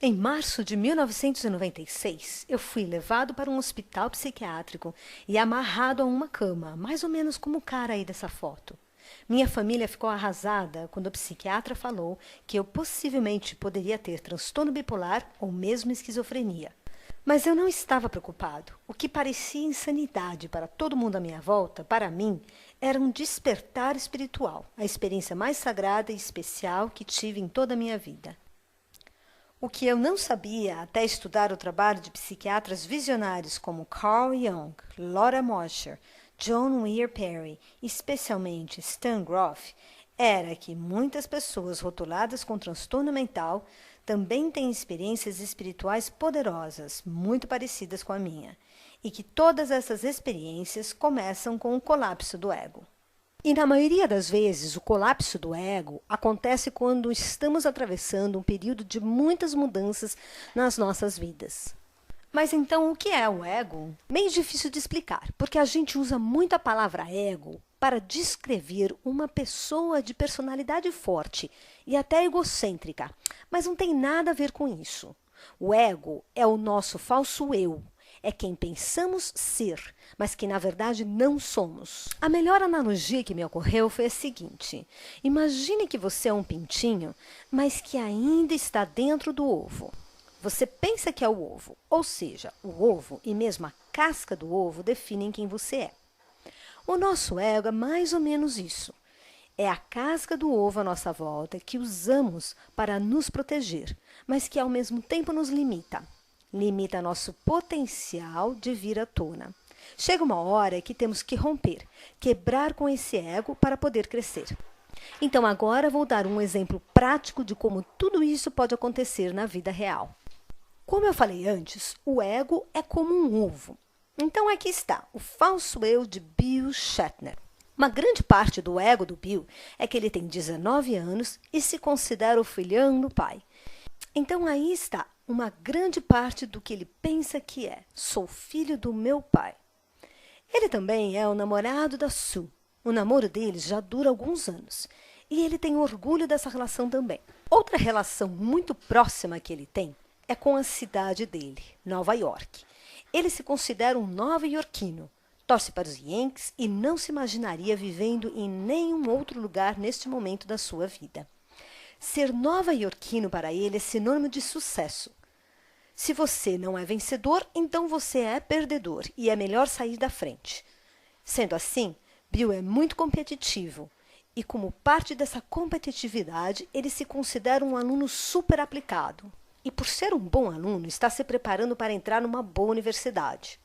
Em março de 1996, eu fui levado para um hospital psiquiátrico e amarrado a uma cama, mais ou menos como o cara aí dessa foto. Minha família ficou arrasada quando o psiquiatra falou que eu possivelmente poderia ter transtorno bipolar ou mesmo esquizofrenia. Mas eu não estava preocupado. O que parecia insanidade para todo mundo à minha volta, para mim, era um despertar espiritual, a experiência mais sagrada e especial que tive em toda a minha vida. O que eu não sabia até estudar o trabalho de psiquiatras visionários como Carl Jung, Laura Mosher, John Weir Perry e especialmente Stan Grof, era que muitas pessoas rotuladas com transtorno mental também têm experiências espirituais poderosas, muito parecidas com a minha, e que todas essas experiências começam com o colapso do ego. E na maioria das vezes, o colapso do ego acontece quando estamos atravessando um período de muitas mudanças nas nossas vidas. Mas então, o que é o ego? Meio difícil de explicar, porque a gente usa muito a palavra ego para descrever uma pessoa de personalidade forte e até egocêntrica, mas não tem nada a ver com isso. O ego é o nosso falso eu. É quem pensamos ser, mas que na verdade não somos. A melhor analogia que me ocorreu foi a seguinte: imagine que você é um pintinho, mas que ainda está dentro do ovo. Você pensa que é o ovo, ou seja, o ovo e mesmo a casca do ovo definem quem você é. O nosso ego é mais ou menos isso. É a casca do ovo à nossa volta que usamos para nos proteger, mas que ao mesmo tempo nos limita. Limita nosso potencial de vir à tona. Chega uma hora que temos que romper, quebrar com esse ego para poder crescer. Então agora vou dar um exemplo prático de como tudo isso pode acontecer na vida real. Como eu falei antes, o ego é como um ovo. Então aqui está, o falso eu de Bill Shatner. Uma grande parte do ego do Bill é que ele tem 19 anos e se considera o filhão do pai. Então aí está uma grande parte do que ele pensa que é. Sou filho do meu pai. Ele também é o namorado da Sue. O namoro deles já dura alguns anos. E ele tem orgulho dessa relação também. Outra relação muito próxima que ele tem é com a cidade dele, Nova York. Ele se considera um nova-iorquino. Torce para os Yankees e não se imaginaria vivendo em nenhum outro lugar neste momento da sua vida. Ser nova-iorquino para ele é sinônimo de sucesso. Se você não é vencedor, então você é perdedor e é melhor sair da frente. Sendo assim, Bill é muito competitivo e, como parte dessa competitividade, ele se considera um aluno super aplicado. E, por ser um bom aluno, está se preparando para entrar numa boa universidade.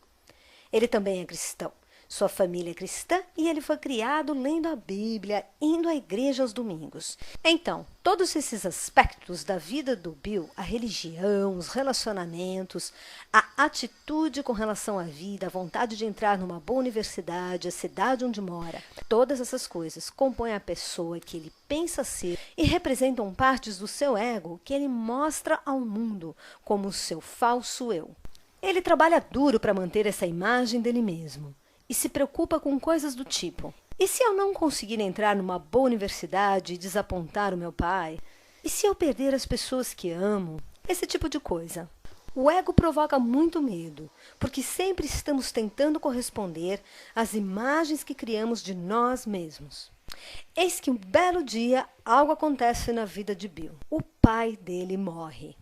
Ele também é cristão. Sua família é cristã e ele foi criado lendo a Bíblia, indo à igreja aos domingos. Então, todos esses aspectos da vida do Bill, a religião, os relacionamentos, a atitude com relação à vida, a vontade de entrar numa boa universidade, a cidade onde mora, todas essas coisas compõem a pessoa que ele pensa ser e representam partes do seu ego que ele mostra ao mundo como o seu falso eu. Ele trabalha duro para manter essa imagem dele mesmo. E se preocupa com coisas do tipo: e se eu não conseguir entrar numa boa universidade e desapontar o meu pai? E se eu perder as pessoas que amo? Esse tipo de coisa. O ego provoca muito medo, porque sempre estamos tentando corresponder às imagens que criamos de nós mesmos. Eis que um belo dia algo acontece na vida de Bill. O pai dele morre.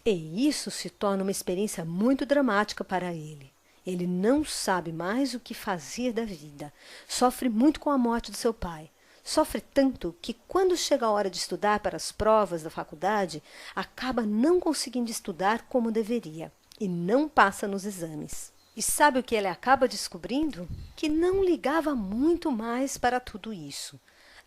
E isso se torna uma experiência muito dramática para ele. Ele não sabe mais o que fazer da vida. Sofre muito com a morte do seu pai. Sofre tanto que, quando chega a hora de estudar para as provas da faculdade, acaba não conseguindo estudar como deveria e não passa nos exames. E sabe o que ele acaba descobrindo? Que não ligava muito mais para tudo isso.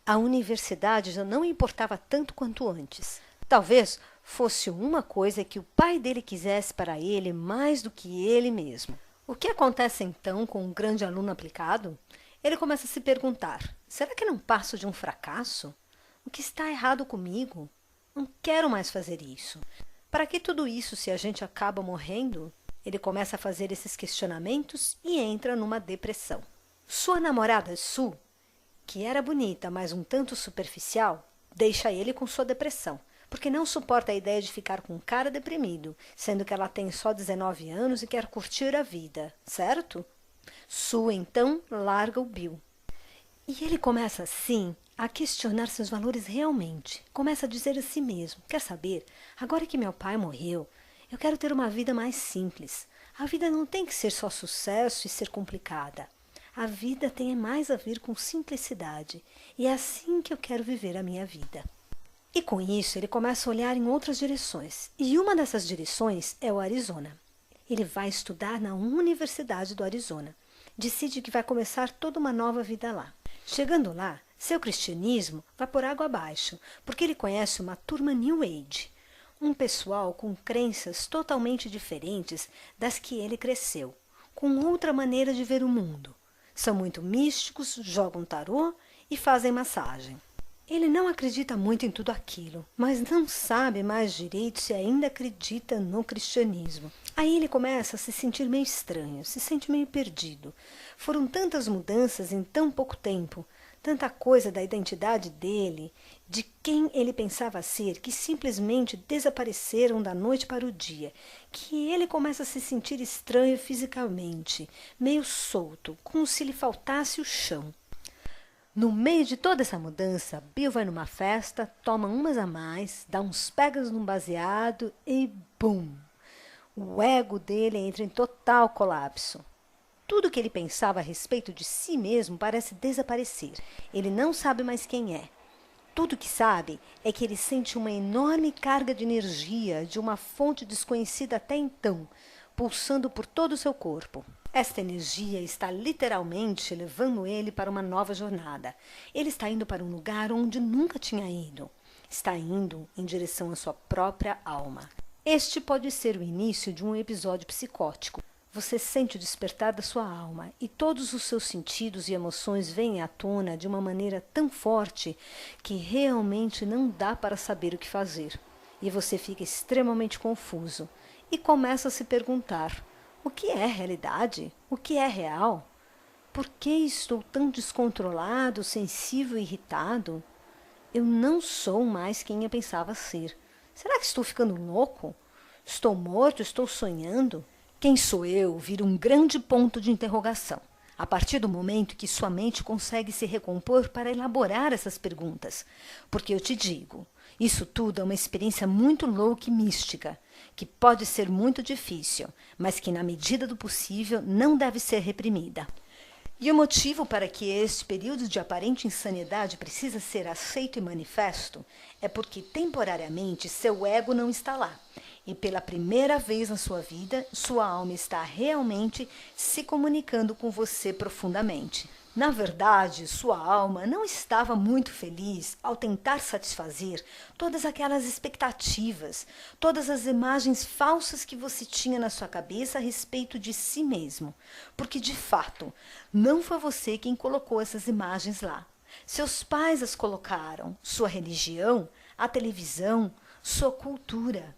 A universidade já não importava tanto quanto antes. Talvez fosse uma coisa que o pai dele quisesse para ele mais do que ele mesmo. O que acontece então com um grande aluno aplicado? Ele começa a se perguntar: será que não passo de um fracasso? O que está errado comigo? Não quero mais fazer isso. Para que tudo isso se a gente acaba morrendo? Ele começa a fazer esses questionamentos e entra numa depressão. Sua namorada Sue, que era bonita, mas um tanto superficial, deixa ele com sua depressão, porque não suporta a ideia de ficar com um cara deprimido, sendo que ela tem só 19 anos e quer curtir a vida, certo? Sue então larga o Bill. E ele começa assim a questionar seus valores realmente. Começa a dizer a si mesmo: quer saber? Agora que meu pai morreu, eu quero ter uma vida mais simples. A vida não tem que ser só sucesso e ser complicada. A vida tem mais a ver com simplicidade. E é assim que eu quero viver a minha vida. E com isso ele começa a olhar em outras direções. E uma dessas direções é o Arizona. Ele vai estudar na Universidade do Arizona. Decide que vai começar toda uma nova vida lá. Chegando lá, seu cristianismo vai por água abaixo, porque ele conhece uma turma New Age, um pessoal com crenças totalmente diferentes das que ele cresceu, com outra maneira de ver o mundo. São muito místicos, jogam tarô e fazem massagem. Ele não acredita muito em tudo aquilo, mas não sabe mais direito se ainda acredita no cristianismo. Aí ele começa a se sentir meio estranho, se sente meio perdido. Foram tantas mudanças em tão pouco tempo, tanta coisa da identidade dele, de quem ele pensava ser, que simplesmente desapareceram da noite para o dia, que ele começa a se sentir estranho fisicamente, meio solto, como se lhe faltasse o chão. No meio de toda essa mudança, Bill vai numa festa, toma umas a mais, dá uns pegas num baseado e bum! O ego dele entra em total colapso. Tudo que ele pensava a respeito de si mesmo parece desaparecer. Ele não sabe mais quem é. Tudo que sabe é que ele sente uma enorme carga de energia de uma fonte desconhecida até então, pulsando por todo o seu corpo. Esta energia está literalmente levando ele para uma nova jornada. Ele está indo para um lugar onde nunca tinha ido. Está indo em direção à sua própria alma. Este pode ser o início de um episódio psicótico. Você sente o despertar da sua alma e todos os seus sentidos e emoções vêm à tona de uma maneira tão forte que realmente não dá para saber o que fazer. E você fica extremamente confuso e começa a se perguntar: o que é realidade? O que é real? Por que estou tão descontrolado, sensível e irritado? Eu não sou mais quem eu pensava ser. Será que estou ficando louco? Estou morto? Estou sonhando? Quem sou eu vira um grande ponto de interrogação, a partir do momento que sua mente consegue se recompor para elaborar essas perguntas. Porque eu te digo, isso tudo é uma experiência muito louca e mística, que pode ser muito difícil, mas que, na medida do possível, não deve ser reprimida. E o motivo para que este período de aparente insanidade precisa ser aceito e manifesto é porque, temporariamente, seu ego não está lá. E pela primeira vez na sua vida, sua alma está realmente se comunicando com você profundamente. Na verdade, sua alma não estava muito feliz ao tentar satisfazer todas aquelas expectativas, todas as imagens falsas que você tinha na sua cabeça a respeito de si mesmo. Porque, de fato, não foi você quem colocou essas imagens lá. Seus pais as colocaram, sua religião, a televisão, sua cultura.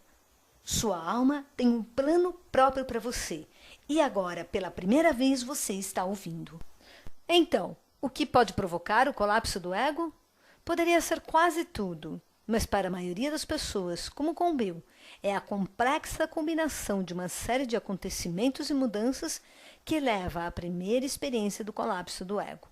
Sua alma tem um plano próprio para você e agora, pela primeira vez, você está ouvindo. Então, o que pode provocar o colapso do ego? Poderia ser quase tudo, mas para a maioria das pessoas, como com Bill, é a complexa combinação de uma série de acontecimentos e mudanças que leva à primeira experiência do colapso do ego.